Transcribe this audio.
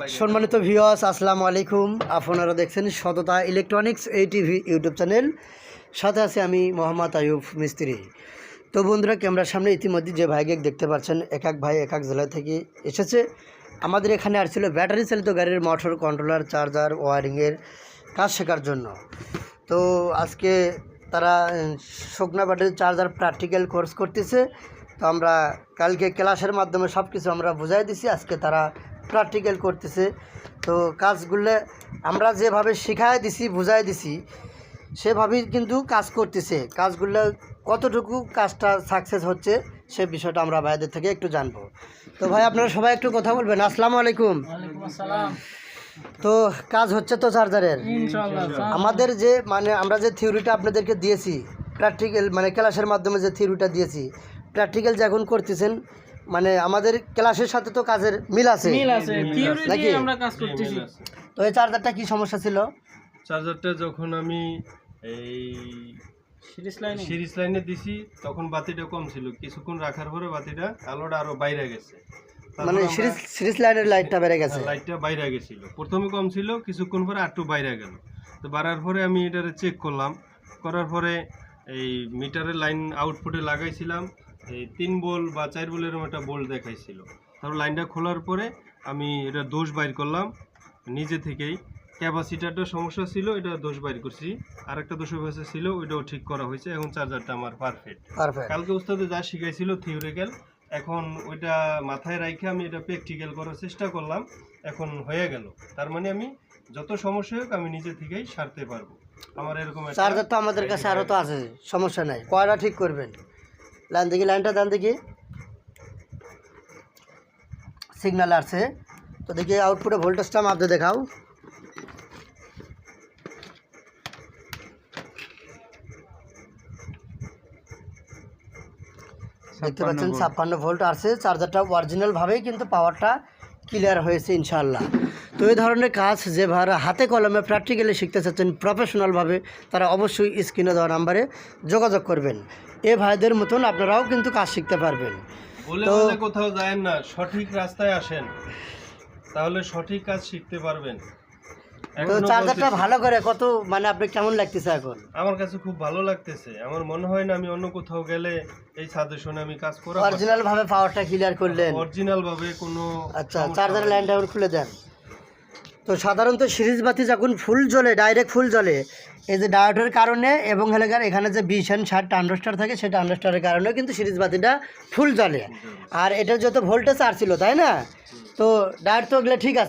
সম্মানিত ভিউয়ার্স, আসসালামু আলাইকুম। আপনারা দেখছেন সততা ইলেকট্রনিক্স ATV ইউটিউব চ্যানেল। সাথে আছে আমি মোহাম্মদ আয়ুব মিস্ত্রি। তো বন্ধুরা, ক্যামেরার সামনে ইতিমধ্যে যে ভাইকে দেখতে পাচ্ছেন, এক এক ভাই এক এক জেলা থেকে এসেছে। আমাদের এখানে আসছিল ব্যাটারি চালিত গাড়ির মোটর কন্ট্রোলার, চার্জার, ওয়ারিংয়ের কাজ শেখার জন্য। তো আজকে তারা শুকনা ব্যাটারি চার্জার প্র্যাকটিক্যাল কোর্স করতেছে। তো আমরা কালকে ক্লাসের মাধ্যমে সব কিছু আমরা বুঝাই দিছি, আজকে তারা প্র্যাকটিক্যাল করতেছে। তো কাজগুলো আমরা যেভাবে শেখাই দিছি, বুঝাই দিছি, সেভাবেই কিন্তু কাজ করতেছে। কাজগুলো কতটুকু কাজটা সাকসেস হচ্ছে সে বিষয়টা আমরা ভাইদের থেকে একটু জানবো। তো ভাই, আপনারা সবাই একটু কথা বলবেন। আসসালামু আলাইকুম। তো কাজ হচ্ছে তো চার্জারের? আমাদের যে আমরা যে থিওরিটা আপনাদেরকে দিয়েছি, প্র্যাকটিক্যাল ক্লাসের মাধ্যমে যে থিওরিটা দিয়েছি, প্র্যাকটিক্যাল যে এখন করতেছেন, আমাদের ক্লাসের সাথে তো কাজের মিল আছে নাকি? তো এই চার্জারটা কি সমস্যা ছিল? চার্জারটা যখন আমি এই সিরিজ লাইনে দিছি তখন বাতিটা কম ছিল, কিছুক্ষণ রাখার পরে বাতিটা আলোটা আরো বাইরে গেছে। সিরিজ লাইনের লাইটটা বেড়ে গেছে, লাইটটা বাইরে গেছিল। প্রথমে কম ছিল, কিছুক্ষণ পরে একটু বাইরে গেল। তো বাড়ার পরে আমি এটারে চেক করলাম, করার পরে এই মিটারের লাইন আউটপুটে লাগাইছিলাম, এই 3 বোল্ট বা 4 বোল্ট এরকম একটা বোল্ট দেখাইছিল। তারপর লাইনটা খোলার পরে আমি এটা দোষ বাইর করলাম নিজে থেকেই। ক্যাপাসিটারটা সমস্যা ছিল, এটা দোষ বাইর করছি। আর একটা দোষ ছিল, ওইটাও ঠিক করা হয়েছে। এখন চার্জারটা আমার পারফেক্ট। কালকে উস্তাদে যা শিখাইছিল থিওরিক্যাল, এখন ওইটা মাথায় রাখে আমি এটা প্র্যাকটিক্যাল করার চেষ্টা করলাম, এখন হয়ে গেল। তার মানে আমি যত সমস্যা হোক আমি নিজে থেকেই সারতে পারবো। আমার এরকম চার্জার তো আমাদের কাছে আরও তো আছে, সমস্যা নাই। কয়টা ঠিক করবেন? লাইন দেখি, লাইনটা ডান দেখি, সিগন্যাল আসছে তো দেখি আউটপুটে ভোল্টেজটা মাপতে দেখাও। দেখতে পাচ্ছেন 56 ভোল্ট আসছে। চার্জারটা অরিজিনালভাবেই কিন্তু পাওয়ারটা ক্লিয়ার হয়েছে ইনশাআল্লাহ। তো এই ধরনের কাজ যে ভাইরা হাতে কলমে প্র্যাকটিক্যালি শিখতে চাচ্ছেন প্রফেশনালভাবে, তারা অবশ্যই স্ক্রিনে দেওয়া নাম্বারে যোগাযোগ করবেন। এ ভাইদের মতন আপনারাও কিন্তু কাজ শিখতে পারবেন। তো কোথাও যায় না, সঠিক রাস্তায় আসেন, তাহলে সঠিক কাজ শিখতে পারবেন। তো চার্জারটা ভালো করে কত আপনি কেমন লাগতেছে এখন? আমার কাছে খুব ভালো লাগতেছে। আমার মনে হয় না আমি অন্য কোথাও গেলে এই সাজেশনে আমি কাজ করব। অরিজিনাল ভাবে পাওয়ারটা ক্লিয়ার করলেন, অরিজিনাল ভাবে কোনো। আচ্ছা, চার্জারের লাইনটা এখন খুলে দেন। তো সাধারণত সিরিজ বাতি যখন ফুল জ্বলে, ডাইরেক্ট ফুল জ্বলে, এই যে ডায়োডের কারণে এবং এখানে যে 20 and 60 ট্রানজিস্টর থাকে, সেই ট্রানজিস্টরের কারণেও কিন্তু সিরিজ বাতিটা ফুল জ্বলে। আর এটার যত ভোল্টেজ আর ছিল, তাই না? তো ডায়োড তো ওগুলো ঠিক আছে।